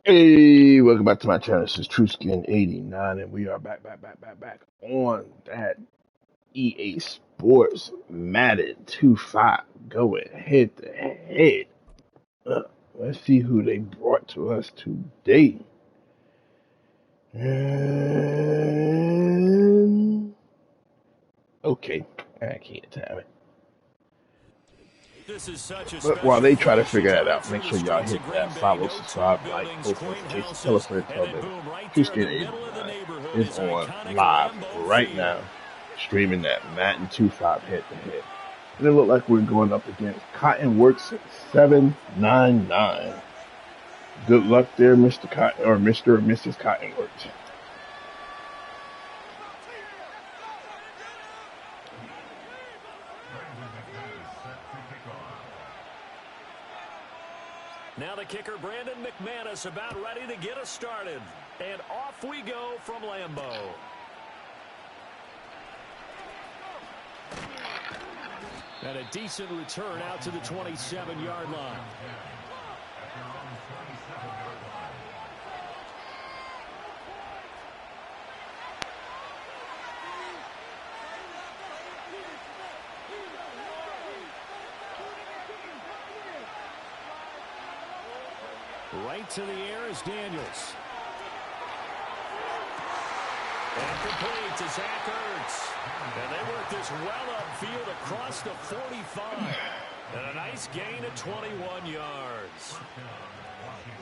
Hey, welcome back to my channel. This is trueskin-89, and we are back on that EA Sports Madden 2.5 going head to head. Let's see who they brought to us today. Okay, I can't time it. But while they try to figure that out, make sure y'all hit that follow, subscribe, like, post notifications, tell a friend, tell them. trueskin-89 is on live right now, streaming that Madden 2.5 head to head. And it look like we're going up against cottonworks799. Good luck there, Mr. Cotton or Mr. or Mrs. Cottonworks. Now the kicker, Brandon McManus, about ready to get us started. And off we go from Lambeau. And a decent return out to the 27-yard line. Right to the air is Daniels. And complete to Zach Ertz. And they work this well upfield across the 45. And a nice gain of 21 yards.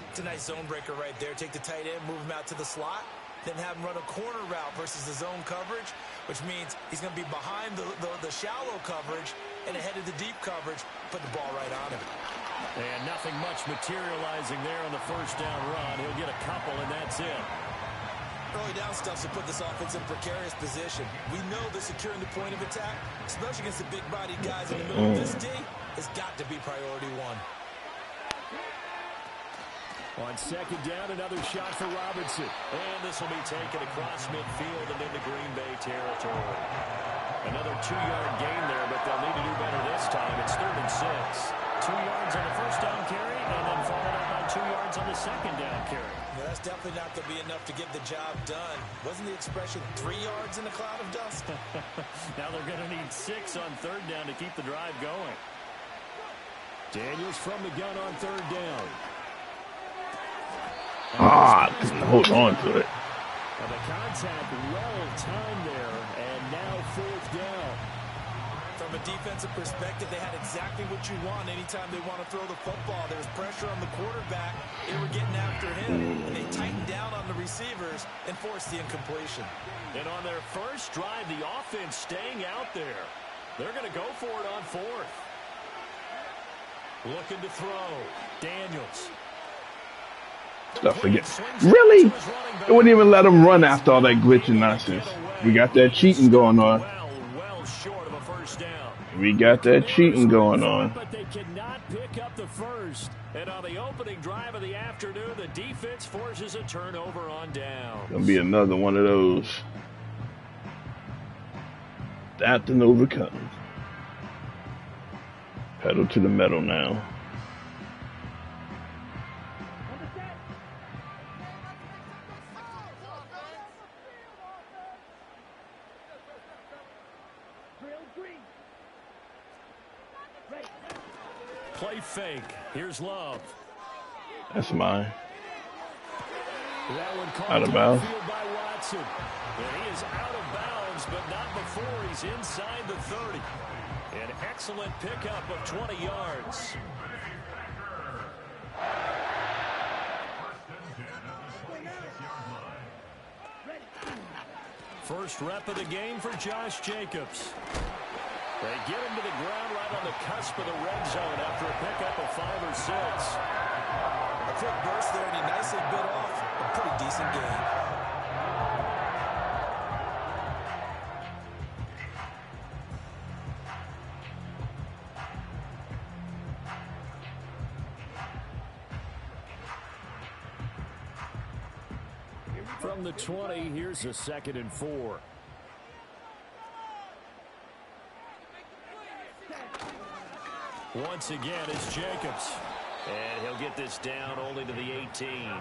It's a nice zone breaker right there. Take the tight end, move him out to the slot, then have him run a corner route versus the zone coverage, which means he's going to be behind the shallow coverage and ahead of the deep coverage. Put the ball right on him. And nothing much materializing there on the first down run. He'll get a couple, and that's it. Early down stuff to put this offense in precarious position. We know that securing the point of attack, especially against the big-bodied guys in the middle of this D, has got to be priority one. On second down, another shot for Robinson. And this will be taken across midfield and into Green Bay territory. Another 2-yard gain there, but they'll need to do better this time. It's 3rd and 6. 2 yards on the first down carry, and then followed up by 2 yards on the second down carry. Yeah, that's definitely not going to be enough to get the job done. Wasn't the expression 3 yards in a cloud of dust? Now they're going to need 6 on 3rd down to keep the drive going. Daniels from the gun on 3rd down. Hold on to it. And the contact well timed there, and now 4th down. From a defensive perspective, they had exactly what you want anytime they want to throw the football. There's pressure on the quarterback. They were getting after him, and they tightened down on the receivers and forced the incompletion. And on their first drive, the offense staying out there. They're going to go for it on 4th. Looking to throw. Daniels. Forget. Really? It wouldn't even let him run after all that glitching nonsense. We got that cheating going on. We got that cheating going on. But they cannot pick up the first. And on the opening drive of the afternoon, the defense forces a turnover on down. Gonna be another one of those. Adapt and overcome. Pedal to the metal now. Play fake. Here's Love. That's mine. That one Out of bounds. By Watson. And he is out of bounds, but not before he's inside the 30. An excellent pickup of 20 yards. First rep of the game for Josh Jacobs. They get him to the ground right on the cusp of the red zone after a pickup of 5 or 6. A quick burst there, and he nicely bit off a pretty decent gain. From the 20, here's a 2nd and 4. Once again, it's Jacobs. And he'll get this down only to the 18.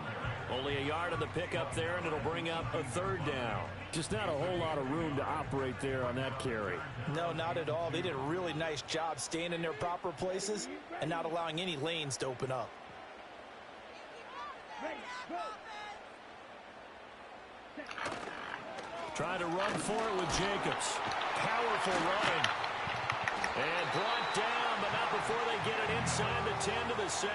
Only a yard on the pickup there, and it'll bring up a third down. Just not a whole lot of room to operate there on that carry. No, not at all. They did a really nice job staying in their proper places and not allowing any lanes to open up. Trying to run for it with Jacobs. Powerful running. And brought down, but not before they get it inside the 10 to the 7.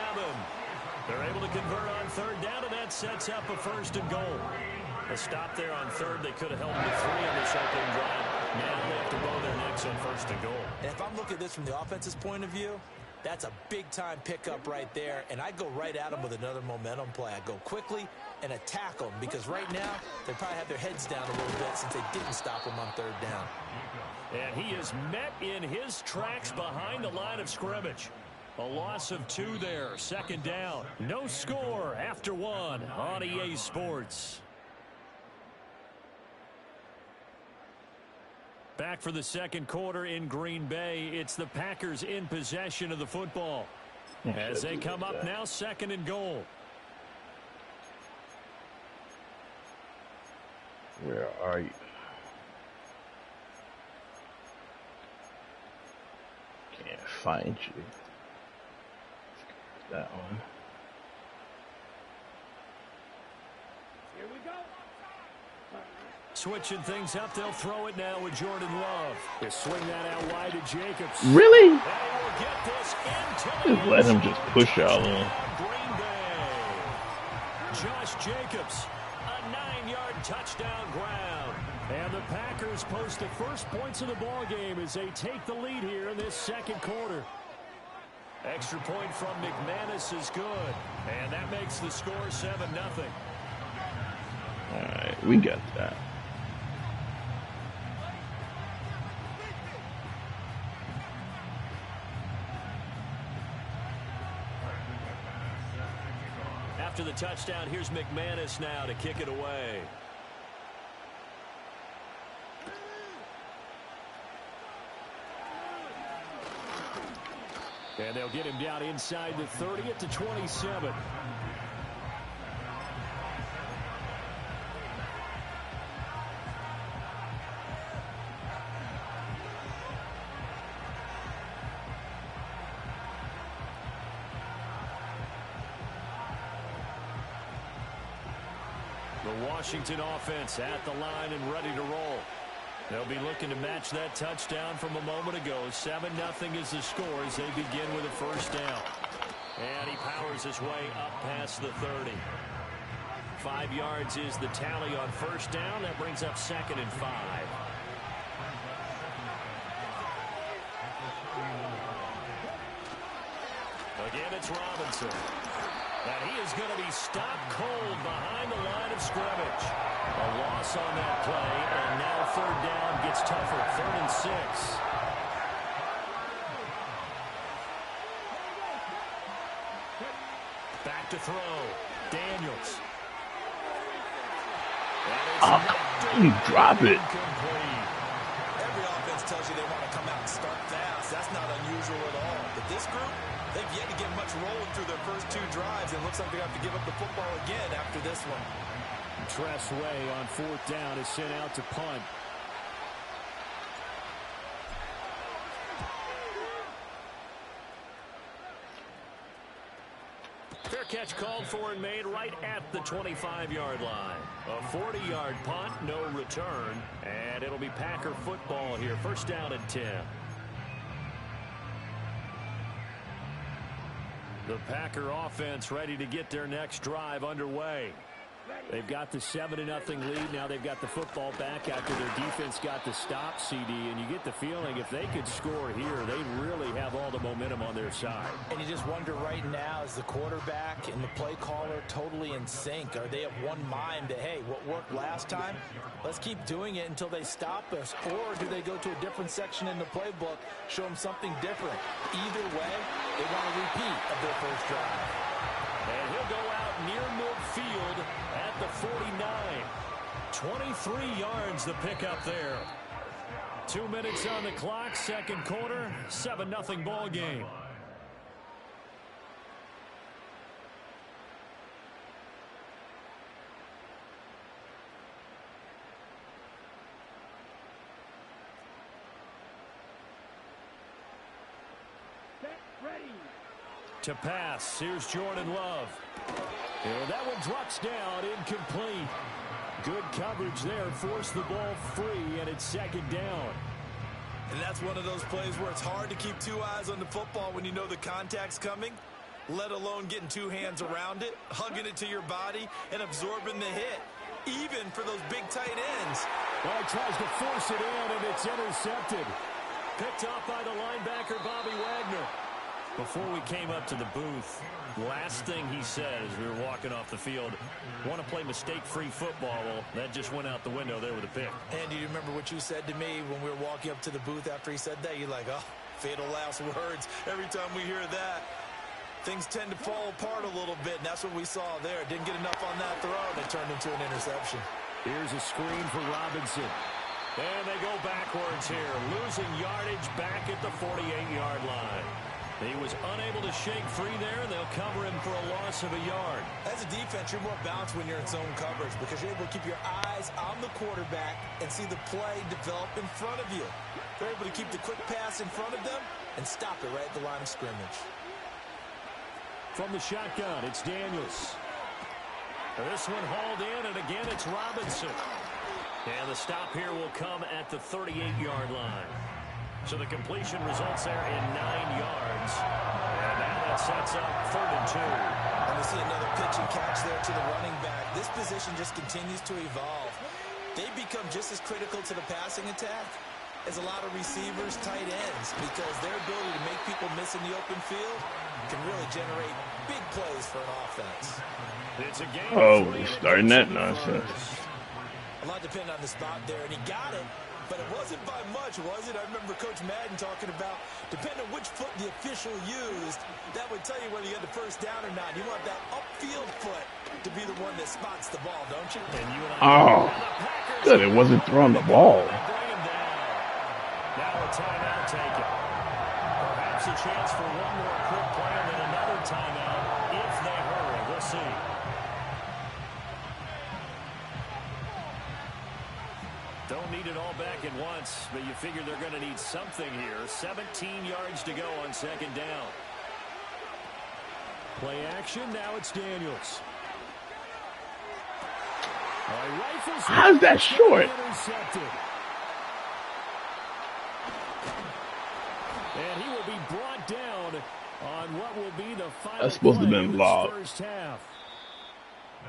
They're able to convert on third down, and that sets up a first and goal. A stop there on third. They could have held them to 3 on this opening drive. Now they have to bow their necks on first and goal. And if I'm looking at this from the offense's point of view, that's a big-time pickup right there, and I go right at them with another momentum play. I go quickly and attack them because right now they probably have their heads down a little bit since they didn't stop them on third down. And he is met in his tracks behind the line of scrimmage. A loss of 2 there. Second down. No score after 1 on EA Sports. Back for the second quarter in Green Bay. It's the Packers in possession of the football. As they come up now, second and goal. Where are you? Can't find you. That one. Here we go. Switching things up, they'll throw it now with Jordan Love. They swing that out wide to Jacobs. Really? They will get this into Just let him just push y'all in. Green Bay. Josh Jacobs, a 9-yard touchdown ground. And the Packers post the first points of the ball game as they take the lead here in this second quarter. Extra point from McManus is good. And that makes the score 7-0. All right, we got that. After the touchdown, here's McManus now to kick it away. And they'll get him down inside the 30 at the 27. The Washington offense at the line and ready to roll. They'll be looking to match that touchdown from a moment ago. 7-0 is the score as they begin with a first down. And he powers his way up past the 30. 5 yards is the tally on first down. That brings up 2nd and 5. Again, it's Robinson. And he is going to be stopped cold behind the line of scrimmage. A loss on that play, and now third down gets tougher. 3rd and 6. Back to throw. Daniels. You drop it. Every offense tells you they want to come out and start fast. That's not unusual at all. But this group, they've yet to get much rolling through their first 2 drives. It looks like they have to give up the football again after this one. Tressway on 4th down is sent out to punt. Fair catch called for and made right at the 25-yard line. A 40-yard punt, no return. And it'll be Packer football here. First down and 10. The Packer offense ready to get their next drive underway. They've got the 7-0 lead. Now they've got the football back after their defense got the stop, CD. And you get the feeling if they could score here, they'd really have all the momentum on their side. And you just wonder right now, is the quarterback and the play caller totally in sync? Are they of one mind that, hey, what worked last time, let's keep doing it until they stop us? Or do they go to a different section in the playbook, show them something different? Either way, they want a repeat of their first drive. And he'll go out near midfield at the 49. 23 yards the pickup there. 2 minutes on the clock, second quarter, 7-0 ball game. To pass, here's Jordan Love. And that one drops down, incomplete. Good coverage there, forced the ball free, and it's second down. And that's one of those plays where it's hard to keep two eyes on the football when you know the contact's coming, let alone getting two hands around it, hugging it to your body, and absorbing the hit, even for those big tight ends. Well, he tries to force it in, and it's intercepted. Picked off by the linebacker, Bobby Wagner. Before we came up to the booth, last thing he said as we were walking off the field, want to play mistake-free football. Well, that just went out the window there with a pick. Andy, you remember what you said to me when we were walking up to the booth after he said that? You're like, oh, fatal last words. Every time we hear that, things tend to fall apart a little bit, and that's what we saw there. Didn't get enough on that throw, and it turned into an interception. Here's a screen for Robinson. And they go backwards here, losing yardage back at the 48-yard line. He was unable to shake free there, and they'll cover him for a loss of a yard. As a defense, you're more balanced when you're in zone coverage because you're able to keep your eyes on the quarterback and see the play develop in front of you. They're able to keep the quick pass in front of them and stop it right at the line of scrimmage. From the shotgun, it's Daniels. This one hauled in, and again it's Robinson. And the stop here will come at the 38-yard line. So the completion results there in 9 yards. And now that sets up 3rd and 2. And we see another pitch and catch there to the running back. This position just continues to evolve. They become just as critical to the passing attack as a lot of receivers, tight ends, because their ability to make people miss in the open field can really generate big plays for an offense. It's a game. Oh, he's starting that nonsense. A lot depended on the spot there, and he got it. But it wasn't by much, was it? I remember Coach Madden talking about, depending on which foot the official used, that would tell you whether you had the first down or not. You want that upfield foot to be the one that spots the ball, don't you? Oh, good. It wasn't throwing the ball. Now a timeout taken. Perhaps a chance for one more quick play and then another timeout if they hurry. We'll see. Don't need it all back at once, but you figure they're going to need something here. 17 yards to go on second down. Play action, now it's Daniels. How's that short? Intercepted. And he will be brought down on what will be the final That's supposed to play have been of vlog. this first half.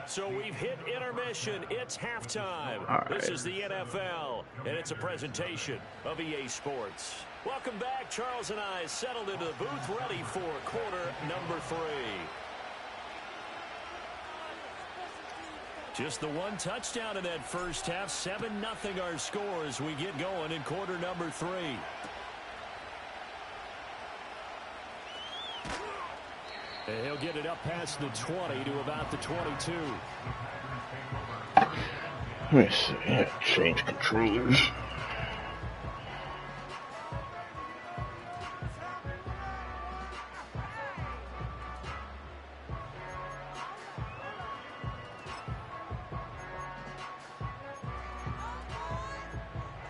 So we've hit intermission. It's halftime. Right. This is the NFL, and it's a presentation of EA Sports. Welcome back. Charles and I settled into the booth, ready for quarter number 3. Just the one touchdown in that first half. 7-0 our score as we get going in quarter number 3. And he'll get it up past the 20 to about the 22. Let me see. Yeah, change controllers.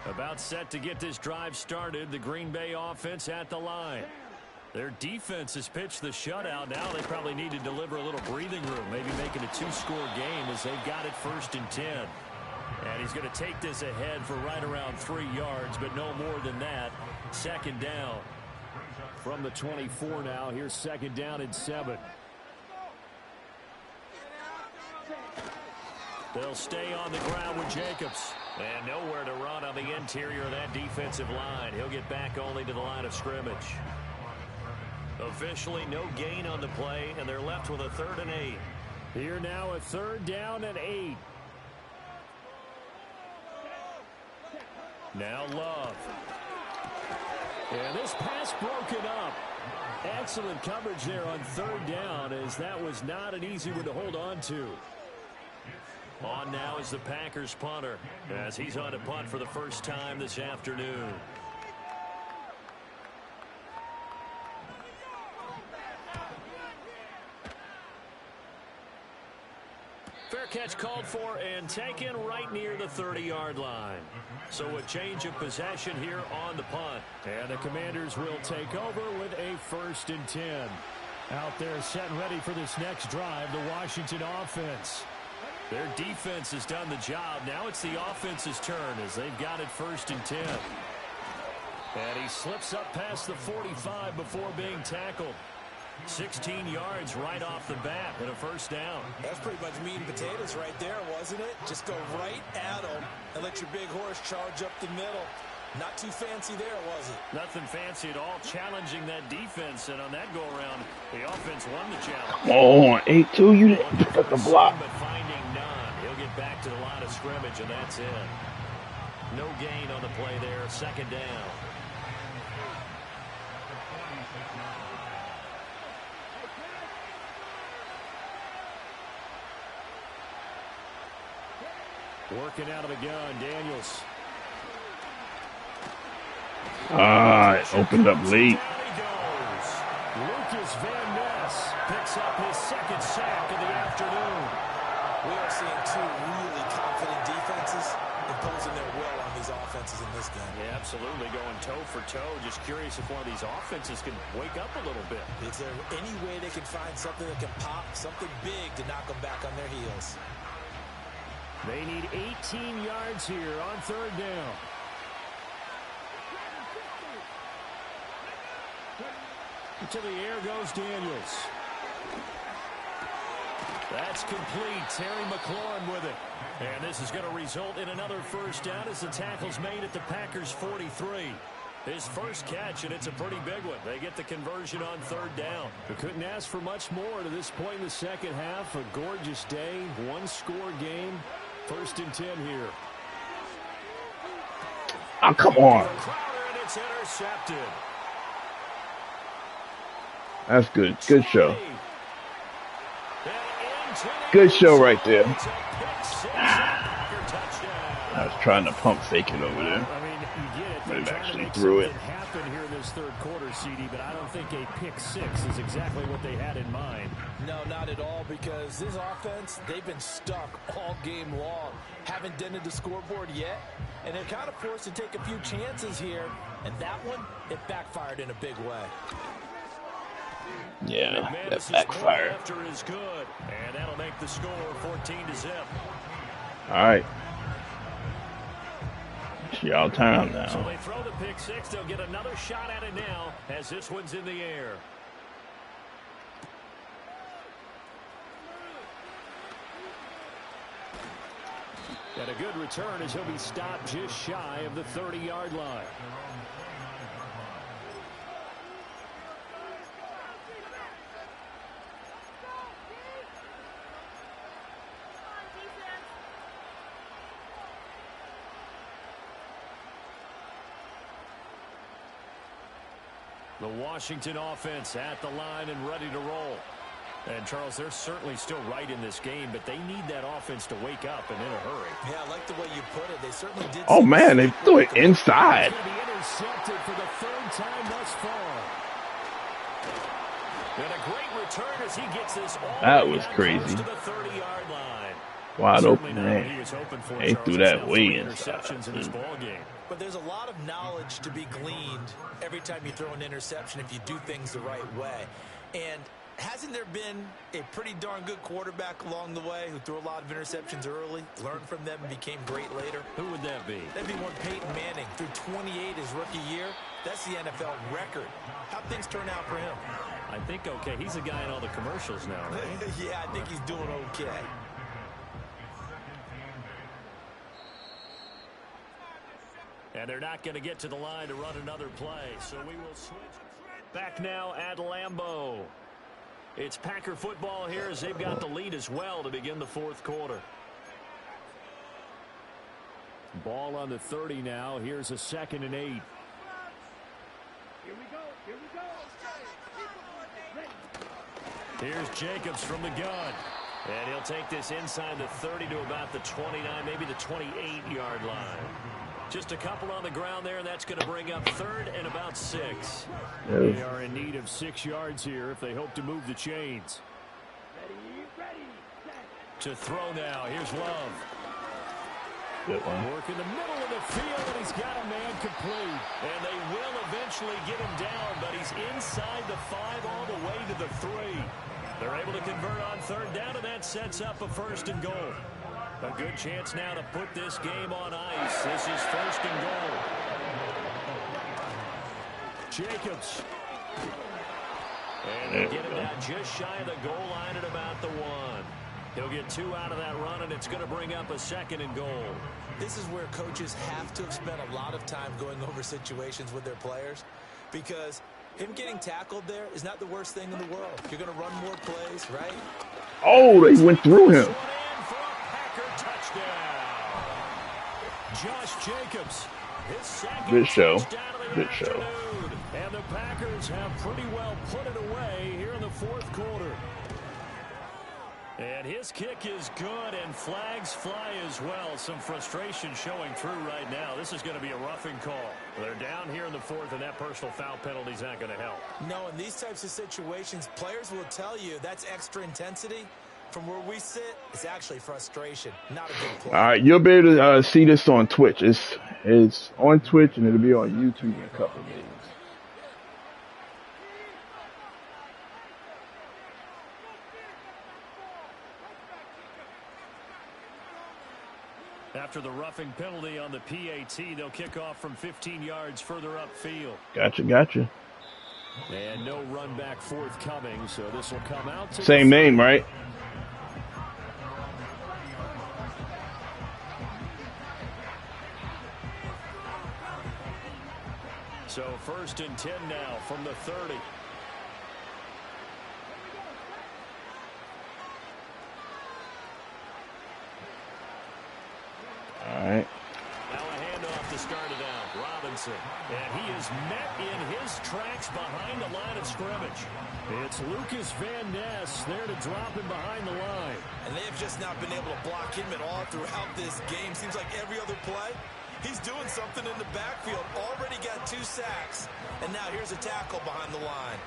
About set to get this drive started. The Green Bay offense at the line. Their defense has pitched the shutout. Now they probably need to deliver a little breathing room, maybe make it a 2-score game as they've got it 1st and 10. And he's going to take this ahead for right around 3 yards, but no more than that. Second down. From the 24 now, here's second down and 7. They'll stay on the ground with Jacobs. And nowhere to run on the interior of that defensive line. He'll get back only to the line of scrimmage. Officially no gain on the play, and they're left with a 3rd and 8. Here now a 3rd down and 8. Now Love. And this pass broken up. Excellent coverage there on 3rd down, as that was not an easy one to hold on to. On now is the Packers punter, as he's on to punt for the first time this afternoon. Fair catch called for and taken right near the 30-yard line. So a change of possession here on the punt. And the Commanders will take over with a 1st and 10. Out there set and ready for this next drive, the Washington offense. Their defense has done the job. Now it's the offense's turn as they've got it 1st and 10. And he slips up past the 45 before being tackled. 16 yards right off the bat and a 1st down. That's pretty much meat and potatoes right there, wasn't it? Just go right at him and let your big horse charge up the middle. Not too fancy there, was it? Nothing fancy at all, challenging that defense, and on that go-around, the offense won the challenge. Oh, 8-2, you didn't pick up the block. But finding none, he'll get back to the line of scrimmage, and that's it. No gain on the play there, 2nd down. Working out of the gun, Daniels. Opened up late. Lucas Van Ness picks up his 2nd sack of the afternoon. We are seeing 2 really confident defenses imposing their will on these offenses in this game. Yeah, absolutely, going toe for toe. Just curious if one of these offenses can wake up a little bit. Is there any way they can find something that can pop, something big to knock them back on their heels? They need 18 yards here on 3rd down. To the air goes Daniels. That's complete. Terry McLaurin with it. And this is going to result in another 1st down as the tackle's made at the Packers' 43. His 1st catch, and it's a pretty big one. They get the conversion on 3rd down. They couldn't ask for much more to this point in the 2nd half. A gorgeous day, 1-score game. 1st and 10 here. Oh, come on. And it's intercepted. That's good. Good show. Good show right there. I was trying to pump fake it over there. I mean, you get it. But it They're actually trying to threw make it. something happen here in this 3rd quarter, CD, but I don't think a pick 6 is exactly what they had in mind. No, not at all, because this offense, they've been stuck all game long. Haven't dented the scoreboard yet, and they're kind of forced to take a few chances here, and that one, it backfired in a big way. Yeah, that backfired. After is good, and that'll make the score 14-0. All right. It's y'all time now. So they throw the pick 6. They'll get another shot at it now as this one's in the air. And a good return as he'll be stopped just shy of the 30-yard line. The Washington offense at the line and ready to roll. And, Charles, they're certainly still right in this game, but they need that offense to wake up and in a hurry. Yeah, I like the way you put it. They certainly did. Oh, man, they threw it inside. It's going to be intercepted for the 3rd time thus far. And a great return as he gets this all That was crazy. to the 30-yard line. Wide Certainly open, not what man. he was hoping for, They Charles. threw He's that now way 3 inside. interceptions in this ball game. But there's a lot of knowledge to be gleaned every time you throw an interception if you do things the right way. And hasn't there been a pretty darn good quarterback along the way who threw a lot of interceptions early, learned from them, and became great later? Who would that be? That'd be one Peyton Manning. Threw 28 his rookie year. That's the NFL record. How'd things turn out for him? I think okay. He's a guy in all the commercials now, right? Yeah, I think he's doing okay. And they're not going to get to the line to run another play, so we will switch. Back now at Lambeau. It's Packer football here as they've got the lead as well to begin the 4th quarter. Ball on the 30 now. Here's a 2nd and 8. Here we go. Here we go. Here's Jacobs from the gun. And he'll take this inside the 30 to about the 29, maybe the 28-yard line. Just a couple on the ground there, and that's going to bring up 3rd and about 6. They are in need of 6 yards here if they hope to move the chains. Ready, set, To throw now. Here's Love. Good one. Work in the middle of the field, and he's got a man complete. And they will eventually get him down, but he's inside the 5 all the way to the 3. They're able to convert on third down, and that sets up a 1st and goal. A good chance now to put this game on ice. This is 1st and goal. Jacobs. And they get him down just shy of the goal line at about the 1. He'll get 2 out of that run, and it's going to bring up a 2nd and goal. This is where coaches have to have spent a lot of time going over situations with their players, because him getting tackled there is not the worst thing in the world. You're going to run more plays, right? Oh, they went through him. Josh Jacobs, his second Good show. touchdown of the Good show. afternoon. And the Packers have pretty well put it away here in the 4th quarter. And his kick is good, and flags fly as well. Some frustration showing through right now. This is going to be a roughing call. They're down here in the 4th, and that personal foul penalty is not going to help. No, in these types of situations, players will tell you that's extra intensity. From where we sit, it's actually frustration, not a good play. All right, you'll be able to see this on Twitch. It's on Twitch, and it'll be on YouTube in a couple of days. After the roughing penalty on the PAT, they'll kick off from 15 yards further upfield. Gotcha. And no run back forthcoming, so this will come out to Same name, right? So 1st and 10 now from the 30. All right. Now a handoff to start it out. Robinson. And he is met in his tracks behind the line of scrimmage. It's Lucas Van Ness there to drop him behind the line. And they have just not been able to block him at all throughout this game. Seems like every other play, he's doing something in the backfield. Already got 2 sacks. And now here's a tackle behind the line.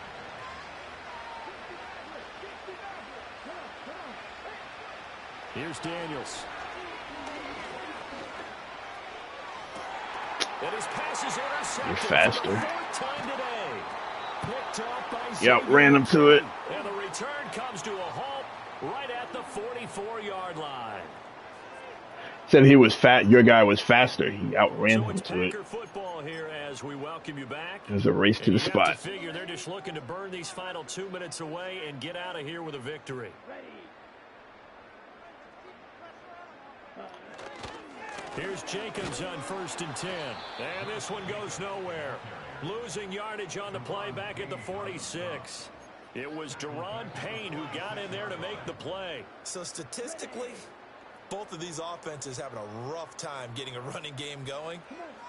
Here's Daniels. And his pass is intercepted. You're faster. For the 4th time today. Picked off by Yep, ran him to it. And the return comes to a halt right at the 44-yard line. Said he was fat. Your guy was faster. He outran him it's to it. Packer football here as we welcome you back. It was a race to the spot. You have to figure they're just looking to burn these final 2 minutes away and get out of here with a victory. Here's Jacobs on 1st and 10. And this one goes nowhere. Losing yardage on the play back at the 46. It was Deron Payne who got in there to make the play. So statistically, both of these offenses having a rough time getting a running game going.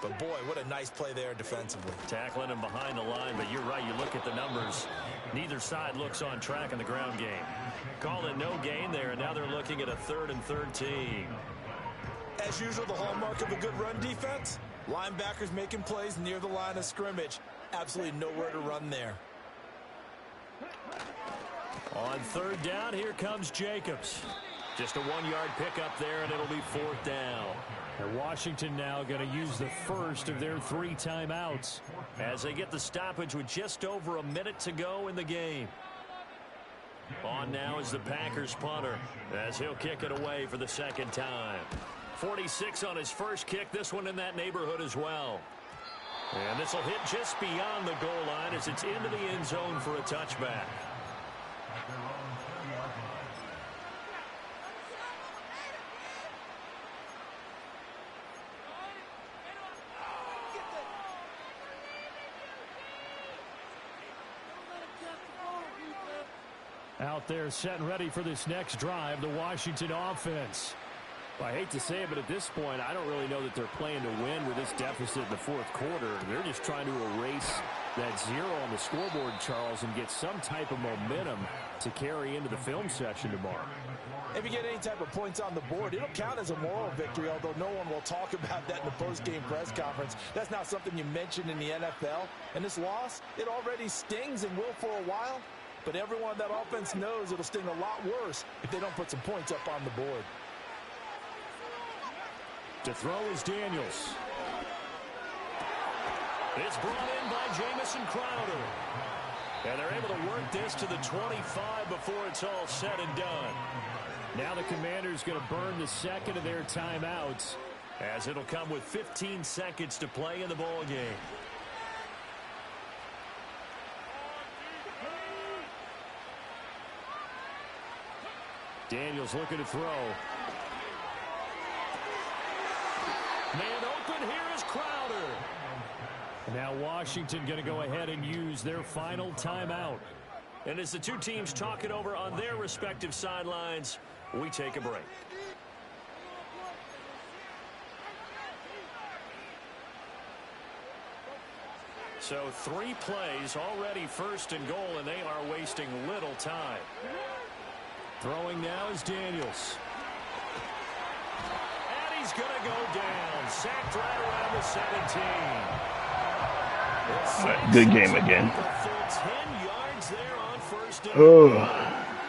But boy, what a nice play there defensively. Tackling him behind the line, but you're right. You look at the numbers. Neither side looks on track in the ground game. Calling no gain there, and now they're looking at a 3rd and 13. As usual, the hallmark of a good run defense, linebackers making plays near the line of scrimmage. Absolutely nowhere to run there. On 3rd down, here comes Jacobs. Just a 1-yard pickup there, and it'll be 4th down. And Washington now going to use the first of their 3 timeouts as they get the stoppage with just over a minute to go in the game. On now is the Packers punter as he'll kick it away for the 2nd time. 46 on his first kick, this one in that neighborhood as well. And this will hit just beyond the goal line as it's into the end zone for a touchback. Out there set and ready for this next drive, the Washington offense. Well, I hate to say it, but at this point, I don't really know that they're playing to win with this deficit in the 4th quarter. They're just trying to erase that 0 on the scoreboard, Charles, and get some type of momentum to carry into the film session tomorrow. If you get any type of points on the board, it'll count as a moral victory, although no one will talk about that in the post-game press conference. That's not something you mentioned in the NFL. And this loss, it already stings and will for a while. but everyone on that offense knows it'll sting a lot worse if they don't put some points up on the board. To throw is Daniels. It's brought in by Jamison Crowder. And they're able to work this to the 25 before it's all said and done. Now the Commanders going to burn the second of their timeouts, as it'll come with 15 seconds to play in the ball game. Daniels looking to throw. Man open, here is Crowder. Now Washington going to go ahead and use their final timeout. And as the two teams talk it over on their respective sidelines, we take a break. So 3 plays already, first and goal, and they are wasting little time. Throwing now is Daniels. And he's going to go down. Sacked right around the 17. Good game again. The full 10 yards there on first and Oh.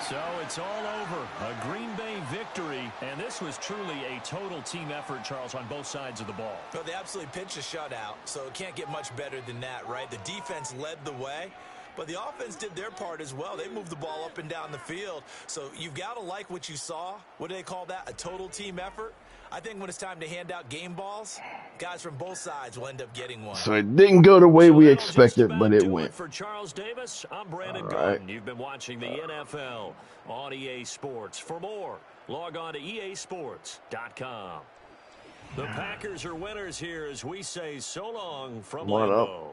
So it's all over. A Green Bay victory, and this was truly a total team effort, Charles, on both sides of the ball. Well, they absolutely pitched a shutout, so it can't get much better than that, right? The defense led the way, but the offense did their part as well. They moved the ball up and down the field, so you've got to like what you saw. What do they call that? A total team effort? I think when it's time to hand out game balls, guys from both sides will end up getting one. So it didn't go the way we expected, but it went. For Charles Davis, I'm Brandon Right. Gordon. You've been watching the NFL on EA Sports. For more, log on to easports.com. The Packers are winners here as we say so long from What up? Lambeau.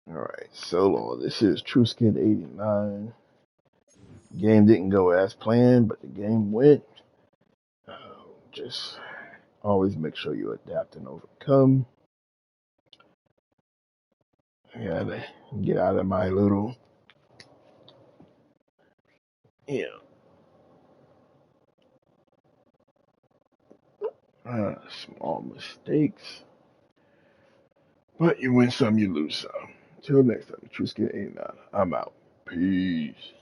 All right, so this is trueskin-89. Game didn't go as planned, but the game went. Just always make sure you adapt and overcome. I gotta get out of my little, small mistakes. But you win some, you lose some. Till next time, trueskin-89. I'm out. Peace.